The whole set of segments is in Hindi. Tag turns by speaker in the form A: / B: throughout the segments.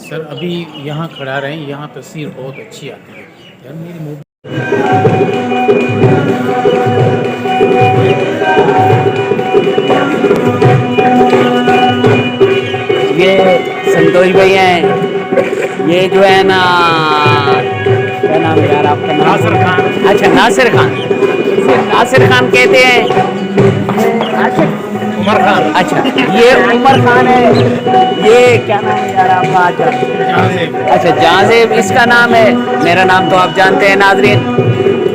A: सर अभी यहाँ खड़ा रहे, यहाँ तस्वीर बहुत अच्छी आती है यार। मेरी
B: ये संतोष भाई हैं, ये जो है ना, क्या नाम है यार आपका?
A: नासिर खान।
B: अच्छा, नासिर खान। नासिर खान कहते हैं।
A: उमर खान।
B: अच्छा, ये उमर खान है। ये क्या नाम है यार आपका? अच्छा, जाज़ेब इसका नाम है। मेरा नाम तो आप जानते हैं नाजरीन।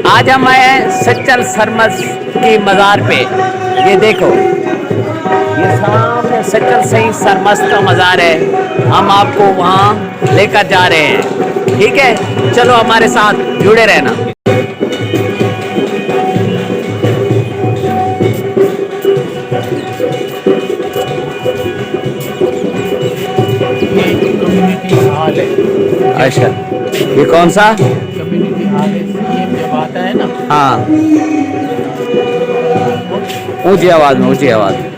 B: आज हम आए हैं सच्चल सरमस की मज़ार पे। ये देखो, ये सामने सच्चल सही सरमस का मज़ार है। हम आपको वहाँ लेकर जा रहे हैं, ठीक है? चलो हमारे साथ जुड़े रहना।
A: कम्युनिटी हॉल है।
B: अच्छा, ये कौन सा
A: कम्युनिटी हॉल है? सीएम जब आता है ना।
B: हाँ, ऊंची आवाज में, ऊंची आवाज में,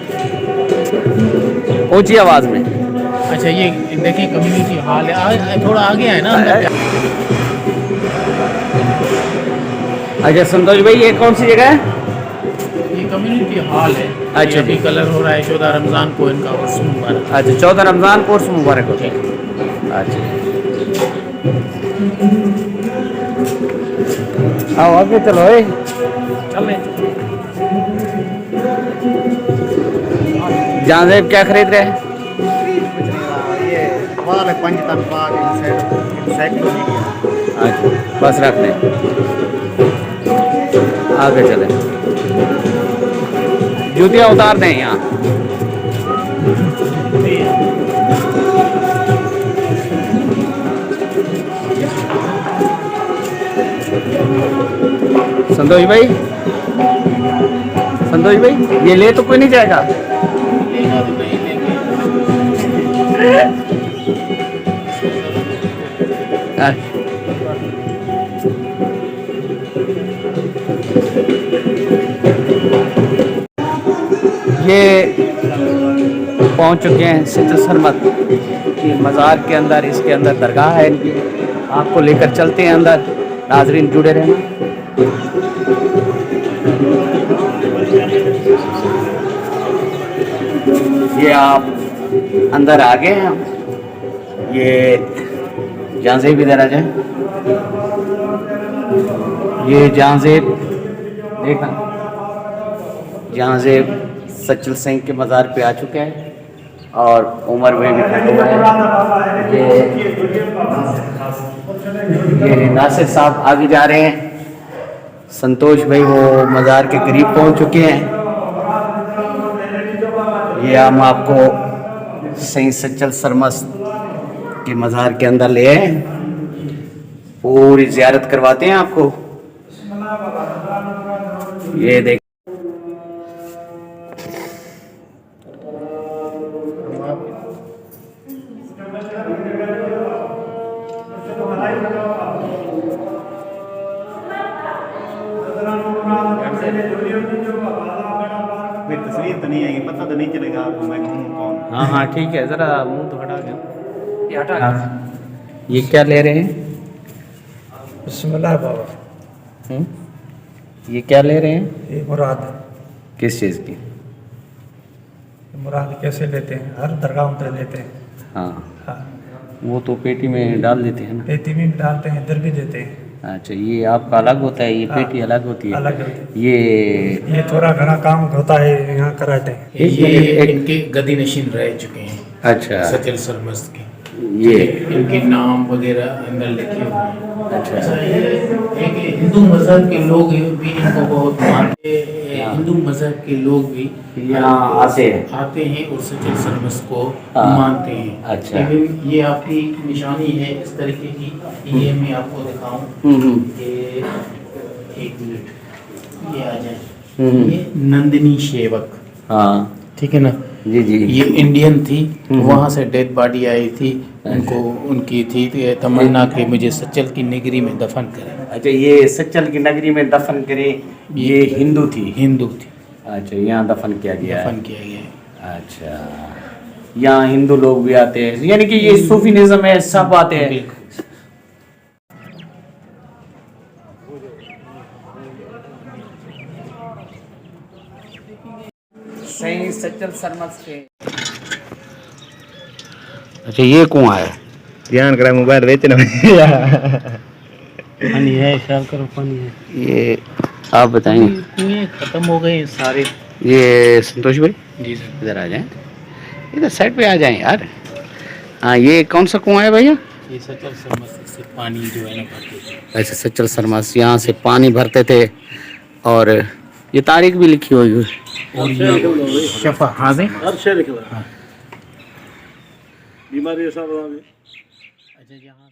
B: ऊंची आवाज में।
A: अच्छा, ये देखिए कम्युनिटी हॉल है, थोड़ा आगे है ना।
B: अच्छा संतोष भाई, ये कौन सी जगह है?
A: ये कम्युनिटी हॉल है।
B: अच्छा,
A: अभी कलर हो रहा है 14 रमज़ान को इनका उर्स मुबारक।
B: अच्छा, 14 रमज़ान को उर्स मुबारक होता है। अच्छा, आओ आगे चलो।
A: चल
B: जाज़ेब क्या खरीद रहे हैं?
C: ये वाले पंचतन बाग
B: अच्छा, बस रख दें, आगे चले। जूतियाँ उतार दें यहाँ। संतोष भाई, संतोष भाई, ये ले तो कोई नहीं जाएगा। ये पहुंच चुके हैं सच्चल सरमस की मज़ार के अंदर। इसके अंदर दरगाह है इनकी, आपको लेकर चलते हैं अंदर। नाजरीन जुड़े रहना। ये आप अंदर आ गए हैं। ये जाज़ेब इधर आ जाए। ये जाज़ेब देखा, जाज़ेब सच्चल सिंह के मज़ार पे आ चुके हैं और उमर में भी खड़े हुए हैं। ये नासिर साहब आगे जा रहे हैं। संतोष भाई वो मज़ार के करीब पहुंच चुके हैं। ये हम आपको सही सच्चल सरमस के मज़ार के अंदर ले आए, पूरी ज़ियारत करवाते हैं आपको। ये देख,
C: तस्वीर तो नहीं आएगी, पता तो नहीं चलेगा आपको मैं हूँ कौन।
B: हाँ हाँ ठीक है, ज़रा मुंह तो हटा के, ये हटा। ये क्या ले रहे हैं?
D: बिस्मिल्लाह बाबा।
B: ये क्या ले रहे हैं?
D: ये मुराद।
B: किस चीज़ की?
D: मुराद कैसे लेते हैं? हर दरगाह में लेते हैं।
B: हाँ,
D: हाँ,
B: वो तो पेटी में डाल देते हैं ना।
D: पेटी में डालते हैं, इधर भी देते हैं।
B: अच्छा, ये आपका अलग होता है, ये पेटी अलग होती है।
D: अलग होती है।
B: ये
D: थोड़ा घना काम होता है, यहाँ कराते हैं।
A: ये इनके गदी नशीन रह चुके हैं।
B: अच्छा,
A: सच्चल सरमस के
B: ये
A: इनके नाम वगैरह अंदर लिखे हुए हैं।
B: अच्छा,
A: ये एक हिंदू मजहब के लोग भी इनको बहुत मानते हैं। हिंदू मजहब के लोग भी
B: यहाँ आते
A: हैं और सच्चल सरमस को
B: हाँ।
A: मानते हैं।
B: अच्छा।
A: लेकिन ये आपकी निशानी है इस तरीके की, ये मैं आपको दिखाऊं। ये एक मिनट, ये आ जाए। ये नंदिनी सेवक,
B: हाँ
A: ठीक है ना?
B: जी जी।
A: ये इंडियन थी, वहाँ से डेड बॉडी आई थी, उनको उनकी थी तमन्ना कि मुझे सच्चल की नगरी में दफन करें।
B: अच्छा, ये सच्चल की नगरी में दफन करे। ये हिंदू थी?
A: हिंदू थी,
B: अच्छा, यहाँ दफन किया गया है।
A: दफन किया गया है।
B: अच्छा, यहाँ हिंदू लोग भी आते हैं, यानी कि ये सूफीनिज्म है, सब आते हैं। सही सच्चल सरमस के। अच्छा, ये कुआं है,
C: ध्यान करा मोबाइल बेचना
A: पानी है, ख्याल करो पानी है।
B: ये आप बताएंगे।
A: कुएं खत्म हो गए सारे।
B: ये संतोष भाई
A: जी सर।
B: इधर आ जाएं, इधर साइड पे आ जाएं यार। हाँ, ये कौन सा कुआं है भैया?
A: ये सचल सरमस से पानी जो है ना भरते थे।
B: ऐसे सच्चल सरमस, यहाँ से पानी भरते थे, और ये तारीख भी लिखी हुई है।
A: और ये शफा हाँ से
E: हर शे लिखला बीमारी सब
A: अच्छा, यहाँ